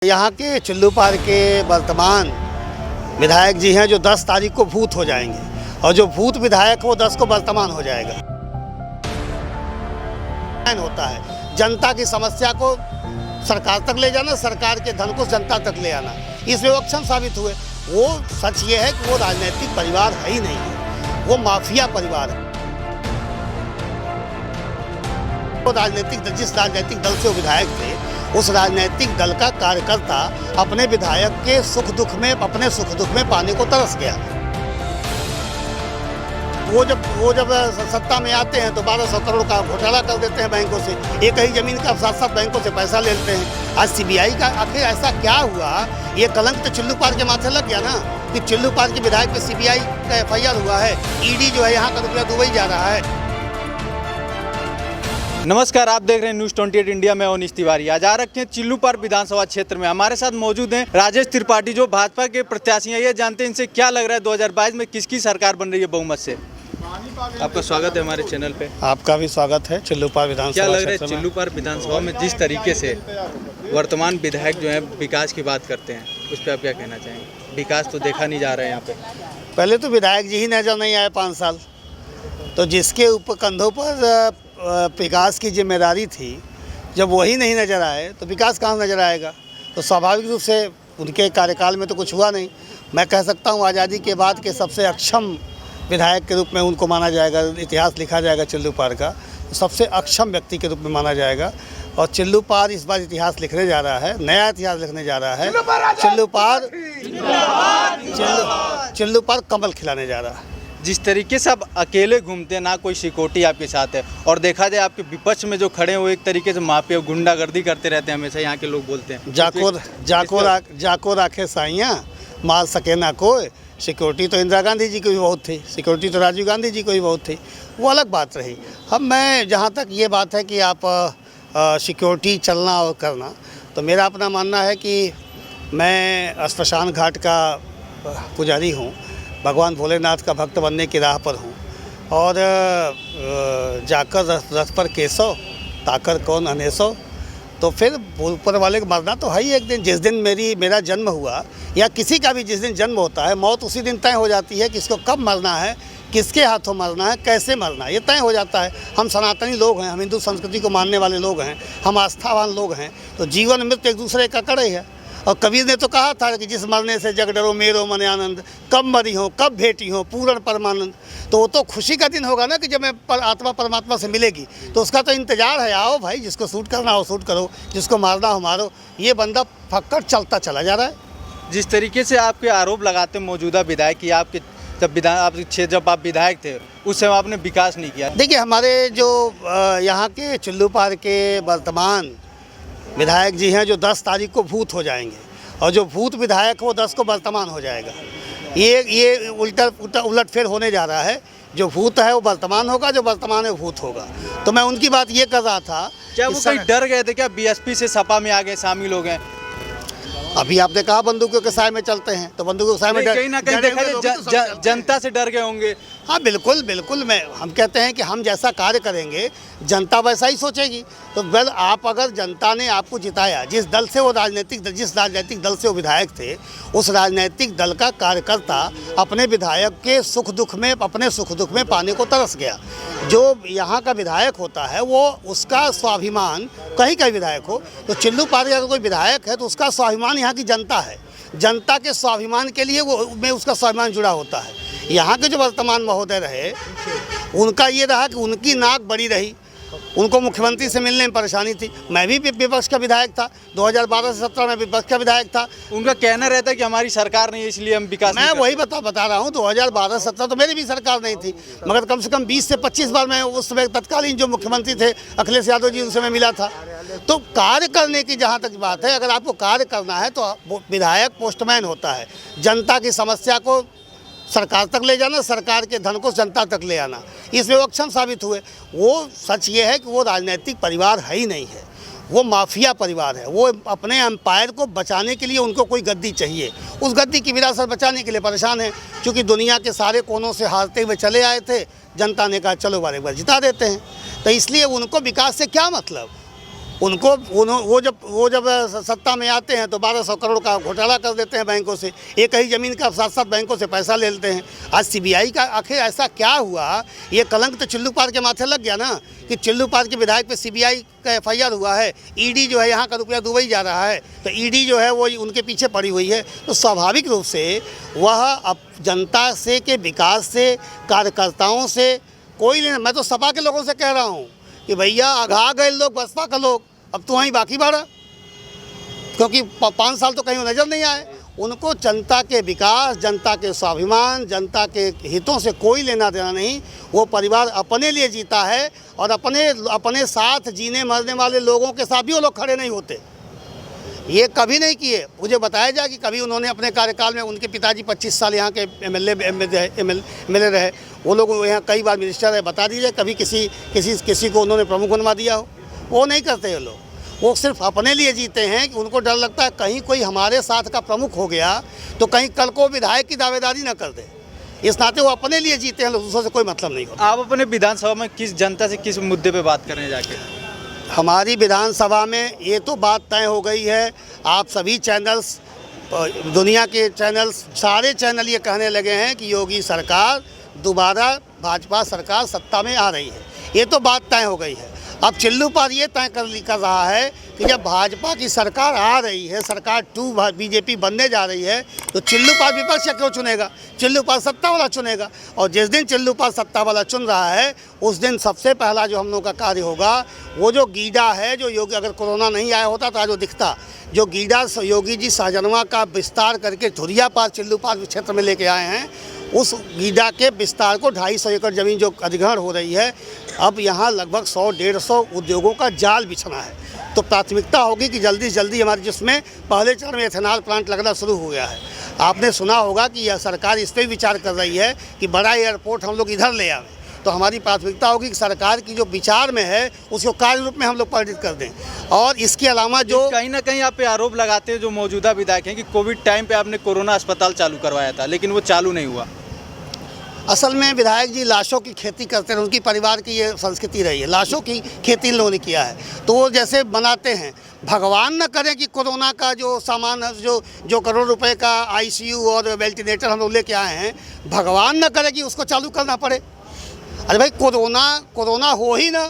यहाँ के चिल्लूपार के वर्तमान विधायक जी हैं जो 10 तारीख को भूत हो जाएंगे और जो भूत विधायक वो 10 को वर्तमान हो जाएगा। होता है जनता की समस्या को सरकार तक ले जाना, सरकार के धन को जनता तक ले आना, इसमें वो अक्षम साबित हुए। वो सच ये है कि वो राजनीतिक परिवार है ही नहीं है, वो माफिया परिवार है। वो जिस राजनीतिक दल से वो विधायक थे, उस राजनीतिक दल का कार्यकर्ता अपने विधायक के सुख दुख में पाने को तरस गया। वो जब सत्ता में आते हैं तो 1200 करोड़ का घोटाला कर देते हैं बैंकों से, एक ही जमीन का 7-7 बैंकों से पैसा ले लेते हैं। आज सीबीआई का आखिर ऐसा क्या हुआ? ये कलंक तो चिल्लूपार के माथे लग गया ना कि चिल्लूपार के विधायक पे सीबीआई का FIR हुआ है, ईडी जो है यहाँ का रुपया दुबई जा रहा है। नमस्कार, आप देख रहे हैं न्यूज़ 28 इंडिया में अवनीश तिवारी। आज आ रखे हैं चिल्लूपार विधानसभा क्षेत्र में। हमारे साथ मौजूद हैं राजेश त्रिपाठी जो भाजपा के प्रत्याशी हैं। ये जानते हैं इनसे क्या लग रहा है 2022 में किसकी सरकार बन रही है बहुमत से। आपका स्वागत है हमारे चैनल पे। आपका भी स्वागत है। चिल्लूपार विधानसभा क्या लग रहा है चिल्लूपार विधानसभा में जिस तरीके से वर्तमान विधायक जो है विकास की बात करते हैं, उस पर आप क्या कहना चाहेंगे? विकास तो देखा नहीं जा रहा है यहाँ पे। पहले तो विधायक जी ही नजर नहीं आए 5 साल, तो जिसके ऊपर कंधों पर विकास की जिम्मेदारी थी, जब वही नहीं नज़र आए तो विकास कहाँ नज़र आएगा? तो स्वाभाविक रूप से उनके कार्यकाल में तो कुछ हुआ नहीं। मैं कह सकता हूँ आज़ादी के बाद के सबसे अक्षम विधायक के रूप में उनको माना जाएगा। इतिहास लिखा जाएगा चिल्लूपार का, सबसे अक्षम व्यक्ति के रूप में माना जाएगा। और चिल्लूपार इस बार इतिहास लिखने जा रहा है, नया इतिहास लिखने जा रहा है। चिल्लूपार कमल खिलाने जा रहा है। जिस तरीके से आप अकेले घूमते हैं, ना कोई सिक्योरिटी आपके साथ है, और देखा जाए आपके विपक्ष में जो खड़े हैं वो एक तरीके से माफिया गुंडागर्दी करते रहते हैं, हमेशा यहाँ के लोग बोलते हैं। जाको राखे साइयाँ मार सके ना कोई। सिक्योरिटी तो इंदिरा गांधी जी को भी बहुत थी, सिक्योरिटी तो राजीव गांधी जी को भी बहुत थी, वो अलग बात रही। अब मैं जहाँ तक ये बात है कि आप सिक्योरिटी चलना और करना, तो मेरा अपना मानना है कि मैं स्मशान घाट का पुजारी हूँ, भगवान भोलेनाथ का भक्त बनने की राह पर हूँ। और जाकर रथ पर केसो ताकर कौन अनेसो, तो फिर ऊपर वाले को मरना तो है ही एक दिन। जिस दिन मेरा जन्म हुआ या किसी का भी जिस दिन जन्म होता है, मौत उसी दिन तय हो जाती है कि इसको कब मरना है, किसके हाथों मरना है, कैसे मरना है, ये तय हो जाता है। हम सनातनी लोग हैं, हम हिंदू संस्कृति को मानने वाले लोग हैं, हम आस्थावान लोग हैं, तो जीवन मृत्यु एक दूसरे का कड़े है। और कबीर ने तो कहा था कि जिस मरने से जग डरो मेरो मन आनंद, कब मरी हो कब भेटी हो पूर्ण परमानंद। तो वो तो खुशी का दिन होगा ना कि जब मैं आत्मा परमात्मा से मिलेगी, तो उसका तो इंतजार है। आओ भाई, जिसको शूट करना हो शूट करो, जिसको मारना हो मारो। ये बंदा फक्कड़ चलता चला जा रहा है। जिस तरीके से आपके आरोप लगाते मौजूदा विधायक की, आपके जब आप विधायक थे उस समय आपने विकास नहीं किया। देखिए, हमारे जो यहाँ के चिल्लूपार के वर्तमान विधायक जी हैं जो 10 तारीख को भूत हो जाएंगे और जो भूत विधायक वो 10 को वर्तमान हो जाएगा। ये उलटफेर होने जा रहा है। जो भूत है वो वर्तमान होगा, जो वर्तमान है वो भूत होगा। तो मैं उनकी बात ये कर रहा था। क्या वो कोई डर गए थे क्या? BSP से सपा में आ गए, शामिल हो गए। अभी आपने कहा बंदूकों के साए में चलते हैं, तो बंदूकों के साए में कहीं ना कहीं देखा जनता से डर गए होंगे। हाँ बिल्कुल बिल्कुल। हम कहते हैं कि हम जैसा कार्य करेंगे जनता वैसा ही सोचेगी। तो वेल, आप अगर जनता ने आपको जिताया, जिस राजनीतिक दल से वो विधायक थे, उस राजनीतिक दल का कार्यकर्ता अपने विधायक के सुख दुख में पाने को तरस गया। जो यहाँ का विधायक होता है वो उसका स्वाभिमान, कहीं का विधायक हो, तो चिल्लूपार का अगर कोई विधायक है तो उसका स्वाभिमान यहाँ की जनता है। जनता के स्वाभिमान के लिए उसका स्वाभिमान जुड़ा होता है। यहाँ के जो वर्तमान महोदय रहे, उनका ये रहा कि उनकी नाक बड़ी रही, उनको मुख्यमंत्री से मिलने में परेशानी थी। मैं भी विपक्ष का विधायक था, 2012 से 17 में विपक्ष का विधायक था। उनका कहना रहता है कि हमारी सरकार नहीं है इसलिए हम विकास मैं वही बता रहा हूँ, 2012 से 17 तो मेरी भी सरकार नहीं थी, मगर कम से कम 20 से 25 बार मैं उस समय तत्कालीन जो मुख्यमंत्री थे अखिलेश यादव जी, उनसे मैं मिला था। तो कार्य करने की जहाँ तक बात है, अगर आपको कार्य करना है तो विधायक पोस्टमैन होता है। जनता की समस्या को सरकार तक ले जाना, सरकार के धन को जनता तक ले आना, इसमें वो अक्षम साबित हुए। वो सच ये है कि वो राजनीतिक परिवार है ही नहीं है, वो माफिया परिवार है। वो अपने एम्पायर को बचाने के लिए उनको कोई गद्दी चाहिए, उस गद्दी की विरासत बचाने के लिए परेशान है। क्योंकि दुनिया के सारे कोनों से हारते हुए चले आए थे, जनता ने कहा चलो बार एक बार जिता देते हैं। तो इसलिए उनको विकास से क्या मतलब। उनको वो जब सत्ता में आते हैं तो 1200 करोड़ का घोटाला कर देते हैं बैंकों से, एक ही ज़मीन का 7-7 बैंकों से पैसा ले लेते हैं। आज सीबीआई का आखिर ऐसा क्या हुआ, ये कलंक तो चिल्लू पार के माथे लग गया ना कि चिल्लू पार के विधायक पे सीबीआई का एफआईआर हुआ है, ईडी जो है यहाँ का रुपया दुबई जा रहा है, तो ईडी जो है वो उनके पीछे पड़ी हुई है। तो स्वाभाविक रूप से वह अब जनता से के विकास से, कार्यकर्ताओं से कोई नहीं। मैं तो सपा के लोगों से कह रहा हूँ कि भैया आगा गए लोग, बसपा का लोग, अब तो वहीं बाकी बाड़ा, क्योंकि 5 साल तो कहीं नज़र नहीं आए। उनको जनता के विकास, जनता के स्वाभिमान, जनता के हितों से कोई लेना देना नहीं। वो परिवार अपने लिए जीता है और अपने साथ जीने मरने वाले लोगों के साथ भी वो लोग खड़े नहीं होते। ये कभी नहीं किए। मुझे बताया जाए कि कभी उन्होंने अपने कार्यकाल में, उनके पिताजी 25 साल यहाँ के एमएलए रहे, वो लोग यहाँ कई बार मिनिस्टर रहे, बता दीजिए कभी किसी को उन्होंने प्रमुख बनवा दिया हो? वो नहीं करते ये लोग। वो सिर्फ अपने लिए जीते हैं कि उनको डर लगता है कहीं कोई हमारे साथ का प्रमुख हो गया तो कहीं कल को विधायक की दावेदारी ना कर दे। इस नाते वो अपने लिए जीते हैं, दूसरों से कोई मतलब नहीं होता। आप अपने विधानसभा में किस जनता से किस मुद्दे पे बात करने जाके? हमारी विधानसभा में ये तो बात तय हो गई है, आप सभी चैनल्स, दुनिया के चैनल्स, सारे चैनल ये कहने लगे हैं कि योगी सरकार दोबारा, भाजपा सरकार सत्ता में आ रही है। ये तो बात तय हो गई है। अब चिल्लू पार ये तय कर रहा है कि जब भाजपा की सरकार आ रही है, सरकार 2 बीजेपी बनने जा रही है, तो चिल्लू पार विपक्ष क्यों चुनेगा? चिल्लू पार सत्ता वाला चुनेगा। और जिस दिन चिल्लू पार सत्ता वाला चुन रहा है, उस दिन सबसे पहला जो हम लोग का कार्य होगा, वो जो गीडा है, जो योगी, अगर कोरोना नहीं आया होता तो आज वो दिखता, जो गीडा योगी जी सहजनवा का विस्तार करके धुरिया पार चिल्लू पार क्षेत्र में लेके आए हैं, उस गीडा के विस्तार को 250 एकड़ ज़मीन जो अधिग्रहण हो रही है, अब यहाँ लगभग 100-150 उद्योगों का जाल बिछना है। तो प्राथमिकता होगी कि जल्दी से जल्दी हमारे, जिसमें पहले चरण में एथेनॉल प्लांट लगना शुरू हो गया है। आपने सुना होगा कि यह सरकार इस पर विचार कर रही है कि बड़ा एयरपोर्ट हम लोग इधर ले आवें। तो हमारी प्राथमिकता होगी कि सरकार की जो विचार में है उसको कार्य रूप में हम लोग परिणित कर दें। और इसके अलावा जो कहीं ना कहीं आप पे आरोप लगाते हैं जो मौजूदा विधायक हैं कि कोविड टाइम पे आपने कोरोना अस्पताल चालू करवाया था, लेकिन वो चालू नहीं हुआ। असल में विधायक जी लाशों की खेती करते हैं, उनकी परिवार की ये संस्कृति रही है, लाशों की खेती इन लोगों ने किया है। तो वो जैसे बनाते हैं, भगवान न करे कि कोरोना का जो सामान है, जो करोड़ रुपए का आईसीयू और वेंटिलेटर हम लोग लेके आए हैं, भगवान न करे कि उसको चालू करना पड़े। अरे भाई, कोरोना हो ही ना।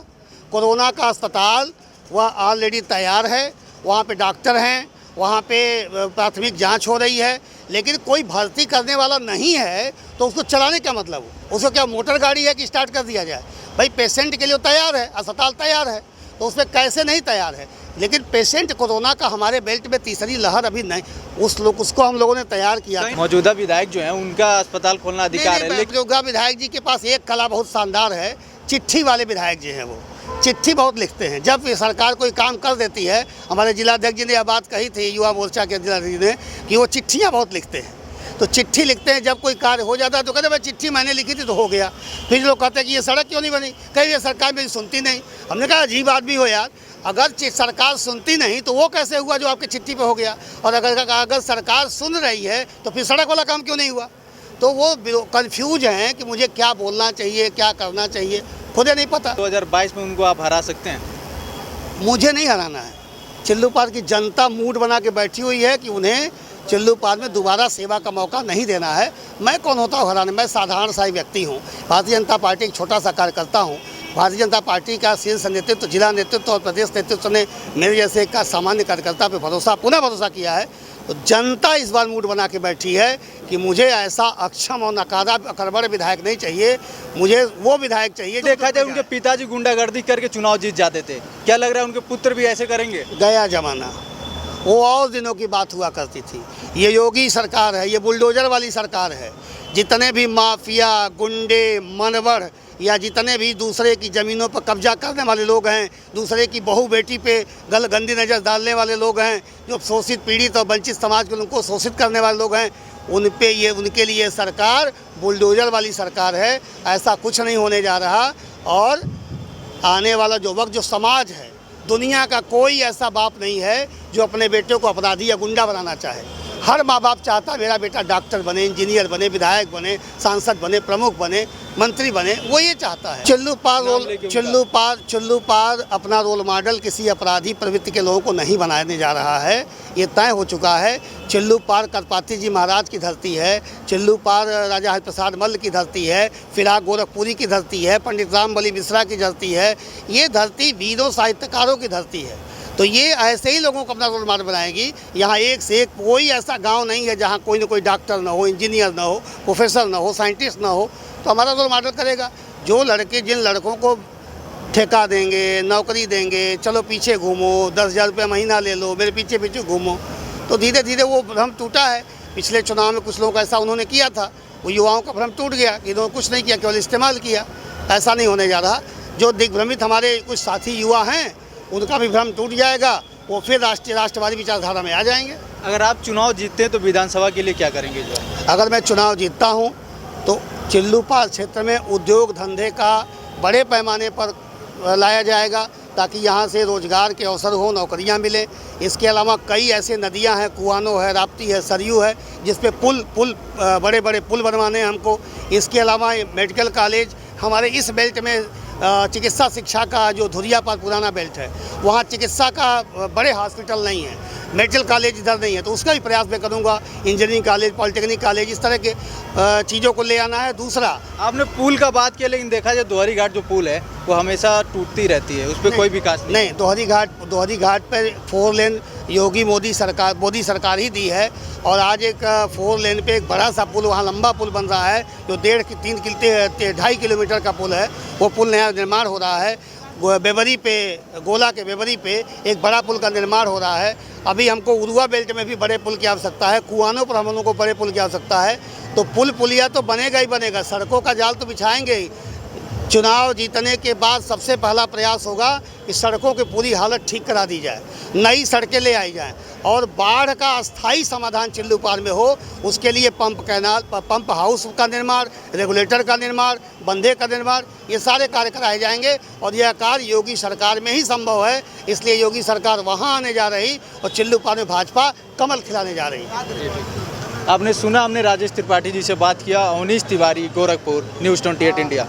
कोरोना का अस्पताल वह ऑलरेडी तैयार है, वहाँ पे डॉक्टर हैं, वहाँ पे प्राथमिक जांच हो रही है, लेकिन कोई भर्ती करने वाला नहीं है तो उसको चलाने का मतलब हो? उसको क्या मोटर गाड़ी है कि स्टार्ट कर दिया जाए? भाई पेशेंट के लिए तैयार है, अस्पताल तैयार है, तो उसमें कैसे नहीं तैयार है? लेकिन पेशेंट कोरोना का हमारे बेल्ट में तीसरी लहर अभी नहीं, उसको हम लोगों ने तैयार किया। मौजूदा विधायक जो है उनका अस्पताल खोलना अधिकार है, लेकिन मौजूदा विधायक जी के पास एक कला बहुत शानदार है, चिट्ठी वाले विधायक जी हैं। वो चिट्ठी बहुत लिखते हैं। जब सरकार कोई काम कर देती है, हमारे जिलाध्यक्ष जी ने यह बात कही थी, युवा मोर्चा के जिलाध्यक्ष ने, कि वो चिट्ठियाँ बहुत लिखते हैं। तो चिट्ठी लिखते हैं, जब कोई कार्य हो जाता है तो कहते हैं भाई चिट्ठी मैंने लिखी थी तो हो गया। फिर लोग कहते हैं कि ये सड़क क्यों नहीं बनी, कहीं ये सरकार मेरी सुनती नहीं। हमने कहा अजीब आदमी हो यार, अगर सरकार सुनती नहीं तो वो कैसे हुआ जो आपकी चिट्ठी पे हो गया? और अगर सरकार सुन रही है तो फिर सड़क वाला काम क्यों नहीं हुआ? तो वो कन्फ्यूज हैं कि मुझे क्या बोलना चाहिए, क्या करना चाहिए, खुद नहीं पता। 2022 में उनको आप हरा सकते हैं? मुझे नहीं हराना है। चिल्लू पार की जनता मूड बना के बैठी हुई है कि उन्हें चिल्लू पार में दोबारा सेवा का मौका नहीं देना है। मैं कौन होता हूँ हराने? मैं साधारण सा ही व्यक्ति हूँ, भारतीय जनता पार्टी एक छोटा सा कार्यकर्ता हूँ। भारतीय जनता पार्टी का शीर्ष नेतृत्व, जिला नेतृत्व और प्रदेश नेतृत्व ने मेरे जैसे एक सामान्य कार्यकर्ता पे पुनः भरोसा किया है। तो जनता इस बार मूड बना के बैठी है कि मुझे ऐसा अक्षम और नकारा अकड़बड़ विधायक नहीं चाहिए, मुझे वो विधायक चाहिए। देखा जाए उनके पिताजी गुंडागर्दी करके चुनाव जीत जाते थे, क्या लग रहा है उनके पुत्र भी ऐसे करेंगे? गया जमाना, वो और दिनों की बात हुआ करती थी। ये योगी सरकार है, ये बुलडोजर वाली सरकार है। जितने भी माफिया, गुंडे, मनवड़ या जितने भी दूसरे की ज़मीनों पर कब्जा करने वाले लोग हैं, दूसरे की बहू बेटी पे गंदी नज़र डालने वाले लोग हैं, जो शोषित, पीड़ित और वंचित समाज के उनको शोषित करने वाले लोग हैं, उनके लिए सरकार बुलडोजर वाली सरकार है। ऐसा कुछ नहीं होने जा रहा। और आने वाला जो वक्त, जो समाज है, दुनिया का कोई ऐसा बाप नहीं है जो अपने बेटे को अपराधी या गुंडा बनाना चाहे। हर माँ बाप चाहता है मेरा बेटा डॉक्टर बने, इंजीनियर बने, विधायक बने, सांसद बने, प्रमुख बने। मंत्री बने, वो ये चाहता है। चिल्लू पार अपना रोल मॉडल किसी अपराधी प्रवृत्ति के लोगों को नहीं बनाने जा रहा है, ये तय हो चुका है। चिल्लू पार करपाती जी महाराज की धरती है, चिल्लू पार राजा हरिप्रसाद मल्ल की धरती है, फिराक गोरखपुरी की धरती है, पंडित रामबली मिश्रा की धरती है। ये धरती वीरों साहित्यकारों की धरती है। तो ये ऐसे ही लोगों को अपना रोल मॉडल बनाएगी। यहाँ एक से एक कोई ऐसा गांव नहीं है जहाँ कोई ना कोई डॉक्टर ना हो, इंजीनियर ना हो, प्रोफेसर ना हो, साइंटिस्ट ना हो, तो हमारा रोल मॉडल करेगा। जो लड़के जिन लड़कों को ठेका देंगे, नौकरी देंगे, चलो पीछे घूमो, 10,000 रुपये महीना ले लो, मेरे पीछे पीछे घूमो, तो धीरे धीरे वो भ्रम टूटा है। पिछले चुनाव में कुछ लोग ऐसा उन्होंने किया था, वो युवाओं का भ्रम टूट गया कि इन्होंने कुछ नहीं किया, केवल इस्तेमाल किया। ऐसा नहीं होने जा रहा। जो दिग्भ्रमित हमारे कुछ साथी युवा हैं, उनका भी भ्रम टूट जाएगा, वो फिर राष्ट्रवादी विचारधारा में आ जाएंगे। अगर आप चुनाव जीतते हैं तो विधानसभा के लिए क्या करेंगे? जो अगर मैं चुनाव जीतता हूँ तो चिल्लू पार क्षेत्र में उद्योग धंधे का बड़े पैमाने पर लाया जाएगा, ताकि यहाँ से रोजगार के अवसर हो, नौकरियाँ मिलें। इसके अलावा कई ऐसे नदियाँ हैं, कुआनो है, राप्ती है, सरयू है, जिस पे पुल बड़े बड़े पुल बनवाने हैं हमको। इसके अलावा मेडिकल कॉलेज हमारे इस बेल्ट में चिकित्सा शिक्षा का जो धुरियापार पुराना बेल्ट है, वहाँ चिकित्सा का बड़े हॉस्पिटल नहीं है, मेडिकल कॉलेज इधर नहीं है, तो उसका भी प्रयास मैं करूँगा। इंजीनियरिंग कॉलेज, पॉलिटेक्निक कॉलेज, इस तरह के चीज़ों को ले आना है। दूसरा, आपने पुल का बात किया, लेकिन देखा जाए दोहरी घाट जो पुल है वो हमेशा टूटती रहती है, उस पर कोई विकास नहीं। दोहरी घाट पर 4 लेन योगी मोदी सरकार ही दी है, और आज एक 4 लेन पे एक बड़ा सा पुल, वहाँ लंबा पुल बन रहा है, जो 2.5 किलोमीटर का पुल है। वो पुल नया निर्माण हो रहा है। बेबरी पे, गोला के बेबरी पे एक बड़ा पुल का निर्माण हो रहा है। अभी हमको उरुआ बेल्ट में भी बड़े पुल की आवश्यकता है, कुआनों पर हम लोगों को बड़े पुल की आवश्यकता है। तो पुलिया तो बनेगा ही बनेगा, सड़कों का जाल तो बिछाएंगे ही। चुनाव जीतने के बाद सबसे पहला प्रयास होगा कि सड़कों की पूरी हालत ठीक करा दी जाए, नई सड़कें ले आई जाएं, और बाढ़ का अस्थायी समाधान चिल्लू पार में हो। उसके लिए पंप हाउस का निर्माण, रेगुलेटर का निर्माण, बंधे का निर्माण, ये सारे कार्य कराए जाएंगे। और यह कार्य योगी सरकार में ही संभव है, इसलिए योगी सरकार वहाँ आने जा रही और चिल्लू पार में भाजपा कमल खिलाने जा रही। आपने सुना, हमने राजेश त्रिपाठी जी से बात किया। Avnish Tiwari, Gorakhpur, news 28 India.